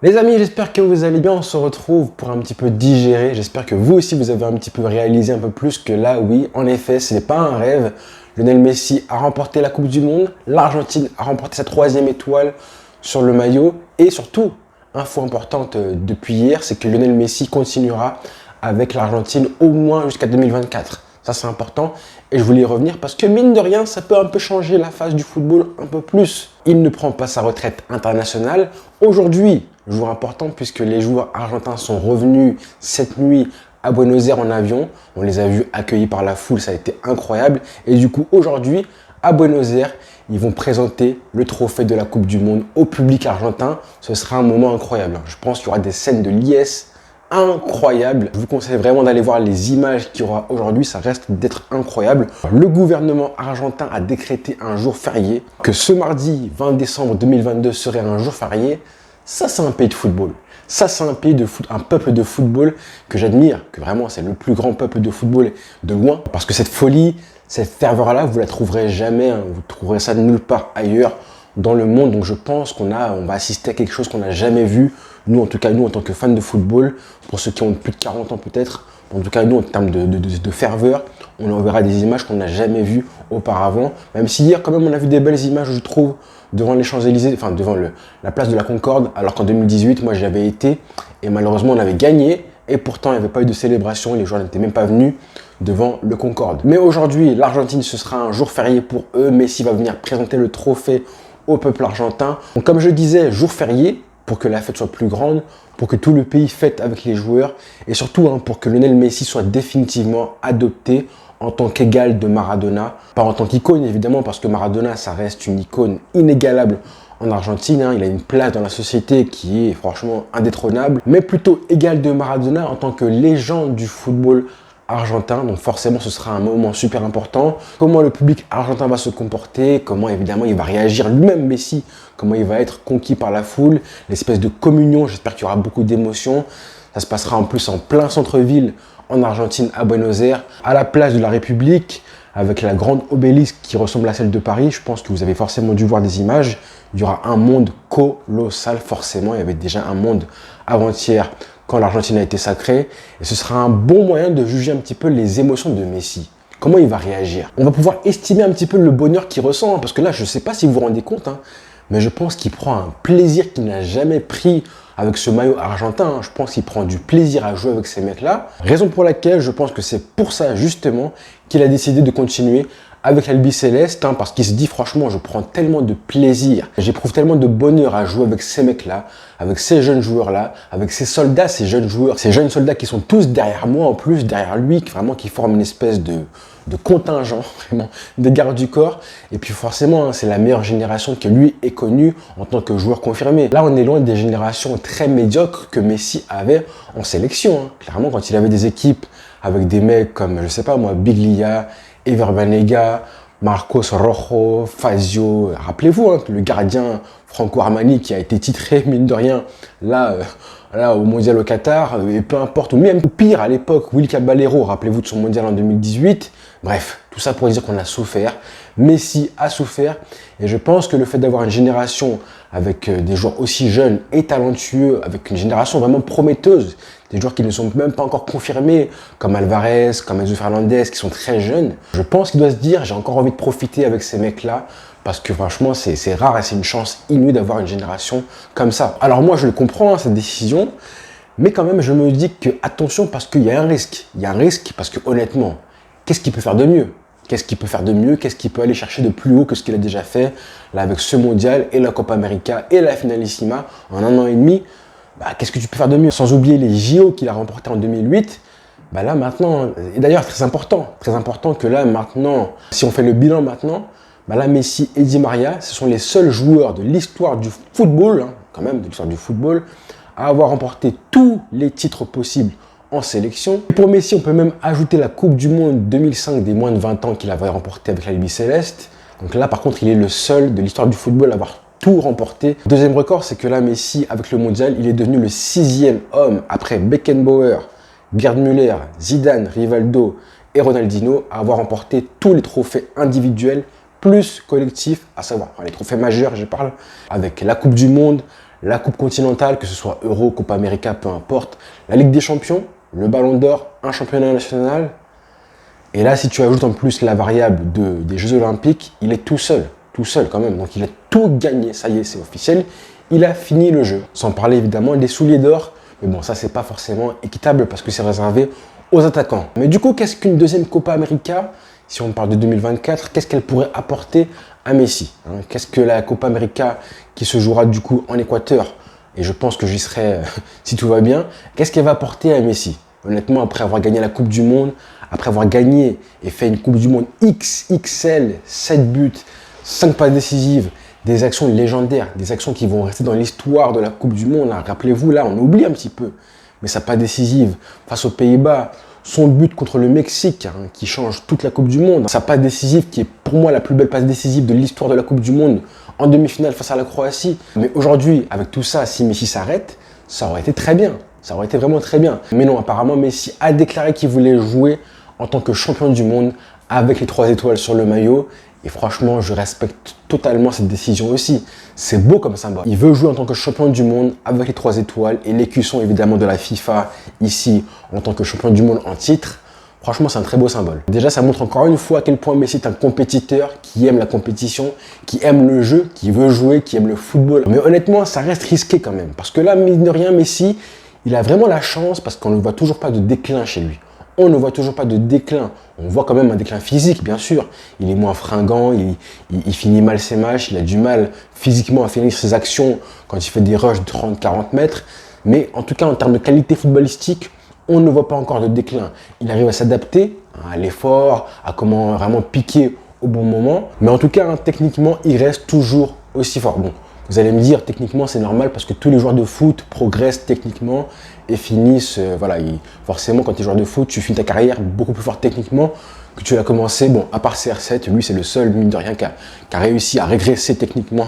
Les amis, j'espère que vous allez bien. On se retrouve pour un petit peu digérer. J'espère que vous aussi, vous avez un petit peu réalisé un peu plus que là, oui, en effet, ce n'est pas un rêve. Lionel Messi a remporté la Coupe du Monde. L'Argentine a remporté sa 3e étoile sur le maillot. Et surtout, info importante depuis hier, c'est que Lionel Messi continuera avec l'Argentine au moins jusqu'à 2024. Ça, c'est important et je voulais y revenir parce que mine de rien, ça peut un peu changer la face du football un peu plus. Il ne prend pas sa retraite internationale. Aujourd'hui, jour important puisque les joueurs argentins sont revenus cette nuit à Buenos Aires en avion. On les a vus accueillis par la foule, ça a été incroyable. Et du coup, aujourd'hui, à Buenos Aires, ils vont présenter le trophée de la Coupe du Monde au public argentin. Ce sera un moment incroyable. Je pense qu'il y aura des scènes de liesse incroyable. Je vous conseille vraiment d'aller voir les images qu'il y aura aujourd'hui, ça reste d'être incroyable. Le gouvernement argentin a décrété un jour férié, que ce mardi 20 décembre 2022 serait un jour férié. Ça, c'est un pays de football. Ça, c'est un pays de foot, un peuple de football que j'admire, que vraiment c'est le plus grand peuple de football de loin. Parce que cette folie, cette ferveur-là, vous la trouverez jamais, hein. Vous trouverez ça nulle part ailleurs dans le monde. Donc je pense on va assister à quelque chose qu'on n'a jamais vu. Nous, en tout cas, nous, en tant que fans de football, pour ceux qui ont plus de 40 ans peut-être, en tout cas, nous, en termes de ferveur, on verra des images qu'on n'a jamais vues auparavant. Même si hier, quand même, on a vu des belles images, je trouve, devant les Champs-Élysées, enfin, devant la place de la Concorde, alors qu'en 2018, moi, j'y avais été, et malheureusement, on avait gagné, et pourtant, il n'y avait pas eu de célébration, les joueurs n'étaient même pas venus devant le Concorde. Mais aujourd'hui, l'Argentine, ce sera un jour férié pour eux. Messi va venir présenter le trophée au peuple argentin. Donc, comme je disais, jour férié, pour que la fête soit plus grande, pour que tout le pays fête avec les joueurs et surtout pour que Lionel Messi soit définitivement adopté en tant qu'égal de Maradona. Pas en tant qu'icône évidemment, parce que Maradona, ça reste une icône inégalable en Argentine. Il a une place dans la société qui est franchement indétrônable, mais plutôt égal de Maradona en tant que légende du football argentin. Donc forcément, ce sera un moment super important. Comment le public argentin va se comporter, comment évidemment il va réagir lui-même Messi, comment il va être conquis par la foule, l'espèce de communion, j'espère qu'il y aura beaucoup d'émotions. Ça se passera en plus en plein centre-ville en Argentine, à Buenos Aires, à la place de la République, avec la grande obélisque qui ressemble à celle de Paris. Je pense que vous avez forcément dû voir des images. Il y aura un monde colossal, forcément. Il y avait déjà un monde avant-hier quand l'Argentine a été sacrée. Et ce sera un bon moyen de juger un petit peu les émotions de Messi. Comment il va réagir? On va pouvoir estimer un petit peu le bonheur qu'il ressent. Parce que là, je ne sais pas si vous vous rendez compte, mais je pense qu'il prend un plaisir qu'il n'a jamais pris avec ce maillot argentin. Je pense qu'il prend du plaisir à jouer avec ces mecs-là. Raison pour laquelle je pense que c'est pour ça, justement, qu'il a décidé de continuer avec l'Albiceleste, parce qu'il se dit franchement, je prends tellement de plaisir, j'éprouve tellement de bonheur à jouer avec ces mecs-là, avec ces jeunes joueurs-là, avec ces soldats, ces jeunes joueurs, ces jeunes soldats qui sont tous derrière moi en plus, derrière lui, vraiment qui forment une espèce de contingent, vraiment, des gardes du corps. Et puis forcément, c'est la meilleure génération que lui ait connue en tant que joueur confirmé. Là, on est loin des générations très médiocres que Messi avait en sélection. Clairement, quand il avait des équipes avec des mecs comme, je sais pas moi, Biglia, Ever Banega, Marcos Rojo, Fazio, rappelez-vous, le gardien Franco Armani qui a été titré, mine de rien, là au mondial au Qatar, et peu importe, ou même pire à l'époque, Willy Caballero, rappelez-vous de son mondial en 2018. Bref, tout ça pour dire qu'on a souffert. Messi a souffert, et je pense que le fait d'avoir une génération avec des joueurs aussi jeunes et talentueux, avec une génération vraiment prometteuse, des joueurs qui ne sont même pas encore confirmés, comme Alvarez, comme Enzo Fernandez, qui sont très jeunes, je pense qu'il doit se dire, j'ai encore envie de profiter avec ces mecs-là, parce que franchement, c'est rare et c'est une chance inouïe d'avoir une génération comme ça. Alors moi, je le comprends, cette décision, mais quand même, je me dis que attention, parce qu'il y a un risque. Il y a un risque parce que honnêtement, qu'est-ce qu'il peut faire de mieux? Qu'est-ce qu'il peut faire de mieux? Qu'est-ce qu'il peut aller chercher de plus haut que ce qu'il a déjà fait là avec ce mondial et la Copa América et la Finalissima en 1 an et demi? Qu'est-ce que tu peux faire de mieux? Sans oublier les JO qu'il a remportés en 2008. Là maintenant, et d'ailleurs très important que là maintenant, si on fait le bilan maintenant, là Messi et Di Maria, ce sont les seuls joueurs de l'histoire du football, quand même de l'histoire du football, à avoir remporté tous les titres possibles en sélection. Et pour Messi, on peut même ajouter la Coupe du Monde 2005 des moins de 20 ans qu'il avait remporté avec l'Albiceleste. Donc là, par contre, il est le seul de l'histoire du football à avoir tout remporté. Deuxième record, c'est que là, Messi, avec le mondial, il est devenu le 6e homme après Beckenbauer, Gerd Müller, Zidane, Rivaldo et Ronaldinho à avoir remporté tous les trophées individuels plus collectifs, à savoir les trophées majeurs, je parle, avec la Coupe du Monde, la Coupe continentale, que ce soit Euro, Copa América, peu importe, la Ligue des Champions, le Ballon d'Or, un championnat national. Et là, si tu ajoutes en plus la variable des Jeux Olympiques, il est tout seul quand même. Donc il a tout gagné, ça y est, c'est officiel. Il a fini le jeu. Sans parler évidemment des souliers d'or. Mais bon, ça, c'est pas forcément équitable parce que c'est réservé aux attaquants. Mais du coup, qu'est-ce qu'une deuxième Copa América, si on parle de 2024, qu'est-ce qu'elle pourrait apporter à Messi, hein? Qu'est-ce que la Copa América qui se jouera du coup en Équateur, et je pense que j'y serai si tout va bien, qu'est-ce qu'elle va apporter à Messi? Honnêtement, après avoir gagné la Coupe du Monde, après avoir gagné et fait une Coupe du Monde XXL, 7 buts, 5 passes décisives, des actions légendaires, des actions qui vont rester dans l'histoire de la Coupe du Monde. Hein. Rappelez-vous, là, on oublie un petit peu, mais sa passe décisive face aux Pays-Bas, son but contre le Mexique, hein, qui change toute la Coupe du Monde, sa passe décisive qui est pour moi la plus belle passe décisive de l'histoire de la Coupe du Monde en demi-finale face à la Croatie. Mais aujourd'hui, avec tout ça, si Messi s'arrête, ça aurait été très bien. Ça aurait été vraiment très bien. Mais non, apparemment, Messi a déclaré qu'il voulait jouer en tant que champion du monde avec les 3 étoiles sur le maillot. Et franchement, je respecte totalement cette décision aussi. C'est beau comme symbole. Il veut jouer en tant que champion du monde avec les 3 étoiles et l'écusson évidemment de la FIFA ici en tant que champion du monde en titre. Franchement, c'est un très beau symbole. Déjà, ça montre encore une fois à quel point Messi est un compétiteur qui aime la compétition, qui aime le jeu, qui veut jouer, qui aime le football. Mais honnêtement, ça reste risqué quand même. Parce que là, mine de rien, Messi, il a vraiment la chance parce qu'on ne voit toujours pas de déclin chez lui. On ne voit toujours pas de déclin. On voit quand même un déclin physique, bien sûr. Il est moins fringant, il finit mal ses matchs, il a du mal physiquement à finir ses actions quand il fait des rushs de 30-40 mètres. Mais en tout cas, en termes de qualité footballistique, on ne voit pas encore de déclin. Il arrive à s'adapter à l'effort, à comment vraiment piquer au bon moment. Mais en tout cas, hein, techniquement, il reste toujours aussi fort. Bon, vous allez me dire, techniquement, c'est normal parce que tous les joueurs de foot progressent techniquement et finissent, forcément, quand tu es joueur de foot, tu finis ta carrière beaucoup plus fort techniquement que tu l'as commencé. Bon, à part CR7, lui, c'est le seul, mine de rien, qui a réussi à régresser techniquement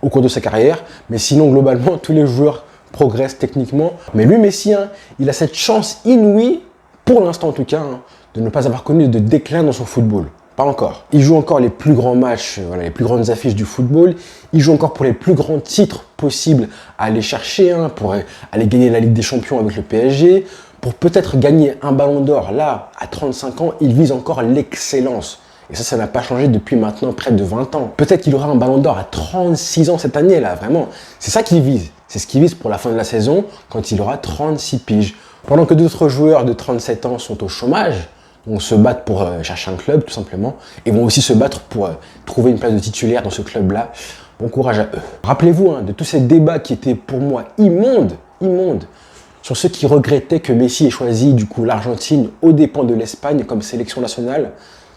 au cours de sa carrière. Mais sinon, globalement, tous les joueurs progressent techniquement. Mais lui, Messi, hein, il a cette chance inouïe, pour l'instant en tout cas, hein, de ne pas avoir connu de déclin dans son football. Pas encore. Il joue encore les plus grands matchs, les plus grandes affiches du football. Il joue encore pour les plus grands titres possibles à aller chercher, hein, pour aller gagner la Ligue des Champions avec le PSG, pour peut-être gagner un ballon d'or. Là, à 35 ans, il vise encore l'excellence. Et ça n'a pas changé depuis maintenant près de 20 ans. Peut-être qu'il aura un ballon d'or à 36 ans cette année, là, vraiment. C'est ça qu'il vise. C'est ce qu'il vise pour la fin de la saison, quand il aura 36 piges. Pendant que d'autres joueurs de 37 ans sont au chômage, vont se battre pour chercher un club, tout simplement, et vont aussi se battre pour trouver une place de titulaire dans ce club-là. Bon courage à eux. Rappelez-vous, hein, de tous ces débats qui étaient pour moi immondes, sur ceux qui regrettaient que Messi ait choisi du coup l'Argentine aux dépens de l'Espagne comme sélection nationale.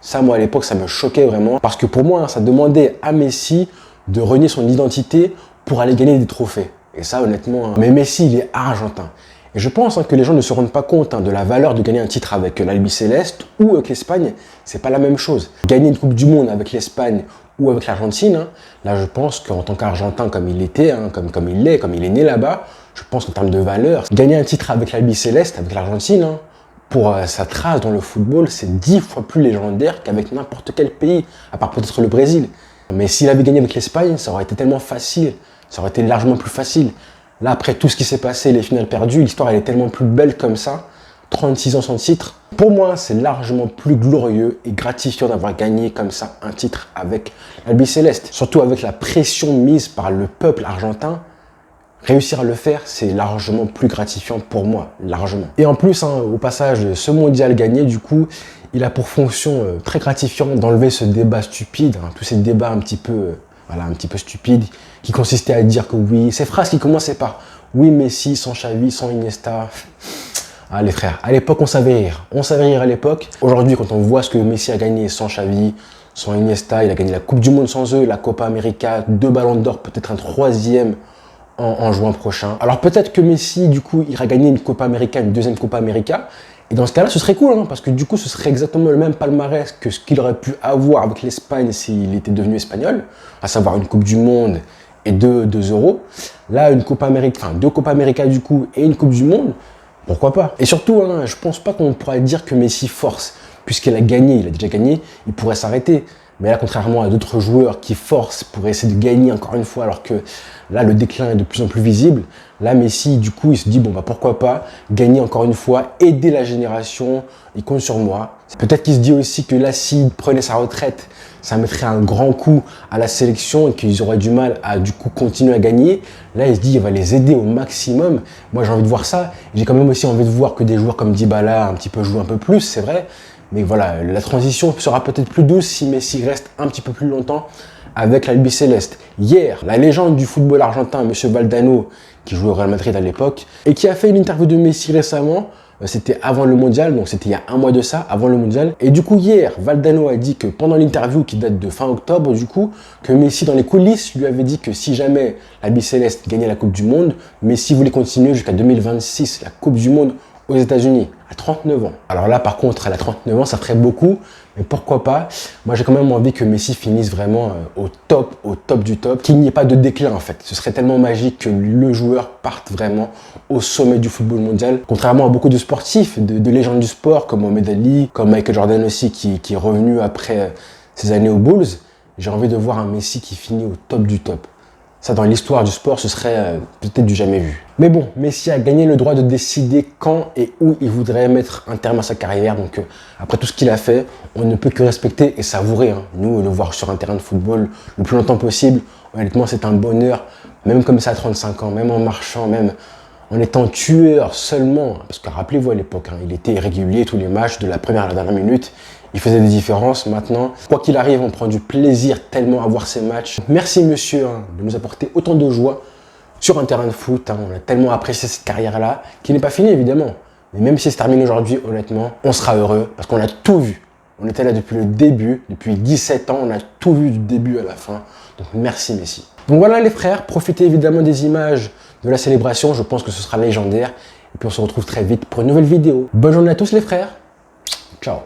Ça, moi, à l'époque, ça me choquait vraiment, parce que pour moi, hein, ça demandait à Messi de renier son identité pour aller gagner des trophées. Et ça, honnêtement, hein. Mais Messi, il est argentin. Et je pense, hein, que les gens ne se rendent pas compte, hein, de la valeur de gagner un titre avec l'Albi Céleste ou avec l'Espagne. C'est pas la même chose. Gagner une Coupe du Monde avec l'Espagne ou avec l'Argentine, hein, là, je pense qu'en tant qu'Argentin, comme il était, hein, comme il est né là-bas, je pense qu'en termes de valeur, gagner un titre avec l'Albi Céleste, avec l'Argentine, hein, pour sa trace dans le football, c'est 10 fois plus légendaire qu'avec n'importe quel pays, à part peut-être le Brésil. Mais s'il avait gagné avec l'Espagne, ça aurait été tellement facile, ça aurait été largement plus facile. Là, après tout ce qui s'est passé, les finales perdues, l'histoire elle est tellement plus belle comme ça, 36 ans sans titre. Pour moi, c'est largement plus glorieux et gratifiant d'avoir gagné comme ça un titre avec l'Albi Céleste. Surtout avec la pression mise par le peuple argentin. Réussir à le faire, c'est largement plus gratifiant pour moi, largement. Et en plus, hein, au passage de ce mondial gagné, du coup, il a pour fonction très gratifiante d'enlever ce débat stupide, hein, tous ces débats un petit peu stupides, qui consistaient à dire que oui, ces phrases qui commençaient par « oui, Messi, sans Xavi, sans Iniesta ». Ah les frères, à l'époque, on savait rire à l'époque. Aujourd'hui, quand on voit ce que Messi a gagné sans Xavi, sans Iniesta, il a gagné la Coupe du Monde sans eux, la Copa América, 2 ballons d'or, peut-être un 3e en juin prochain. Alors peut-être que Messi, du coup, ira gagner une Copa América, une 2e Copa América. Et dans ce cas-là, ce serait cool, hein, parce que du coup, ce serait exactement le même palmarès que ce qu'il aurait pu avoir avec l'Espagne s'il était devenu espagnol, à savoir une Coupe du Monde et 2 euros. Là, une Copa América, enfin 2 Copa América du coup et une Coupe du Monde, pourquoi pas? Et surtout, hein, je pense pas qu'on pourra dire que Messi force, puisqu'il a gagné, il a déjà gagné, il pourrait s'arrêter. Mais là, contrairement à d'autres joueurs qui forcent pour essayer de gagner encore une fois, alors que là, le déclin est de plus en plus visible, là, Messi, du coup, il se dit, bon, bah, pourquoi pas gagner encore une fois, aider la génération, il compte sur moi. Peut-être qu'il se dit aussi que là, s'il prenait sa retraite, ça mettrait un grand coup à la sélection et qu'ils auraient du mal à, du coup, continuer à gagner. Là, il se dit, il va les aider au maximum. Moi, j'ai envie de voir ça. J'ai quand même aussi envie de voir que des joueurs comme Dybala, un petit peu, jouent un peu plus, c'est vrai. Mais voilà, la transition sera peut-être plus douce si Messi reste un petit peu plus longtemps avec l'Albi Céleste. Hier, la légende du football argentin, M. Valdano, qui jouait au Real Madrid à l'époque, et qui a fait une interview de Messi récemment, c'était avant le mondial, donc c'était il y a un mois de ça, avant le mondial. Et du coup, hier, Valdano a dit que pendant l'interview qui date de fin octobre, du coup, que Messi, dans les coulisses, lui avait dit que si jamais l'Albi Céleste gagnait la Coupe du Monde, Messi voulait continuer jusqu'à 2026, la Coupe du Monde aux États-Unis, à 39 ans. Alors là, par contre, à 39 ans, ça ferait beaucoup, mais pourquoi pas? Moi, j'ai quand même envie que Messi finisse vraiment au top du top, qu'il n'y ait pas de déclin en fait. Ce serait tellement magique que le joueur parte vraiment au sommet du football mondial. Contrairement à beaucoup de sportifs, de légendes du sport, comme Mohamed Ali, comme Michael Jordan aussi, qui est revenu après ses années aux Bulls, j'ai envie de voir un Messi qui finit au top du top. Ça, dans l'histoire du sport, ce serait peut-être du jamais vu. Mais bon, Messi a gagné le droit de décider quand et où il voudrait mettre un terme à sa carrière. Donc, après tout ce qu'il a fait, on ne peut que respecter et savourer. Nous, le voir sur un terrain de football le plus longtemps possible, honnêtement, c'est un bonheur. Même comme ça à 35 ans, même en marchant, même en étant tueur seulement. Parce que rappelez-vous à l'époque, il était régulier tous les matchs, de la première à la dernière minute. Il faisait des différences. Maintenant, quoi qu'il arrive, on prend du plaisir tellement à voir ces matchs. Merci monsieur de nous apporter autant de joie sur un terrain de foot. On a tellement apprécié cette carrière-là, qui n'est pas finie évidemment. Mais même si c'est terminé aujourd'hui, honnêtement, on sera heureux parce qu'on a tout vu. On était là depuis le début, depuis 17 ans, on a tout vu du début à la fin. Donc merci Messi. Donc voilà les frères, profitez évidemment des images de la célébration. Je pense que ce sera légendaire. Et puis on se retrouve très vite pour une nouvelle vidéo. Bonne journée à tous les frères. Ciao.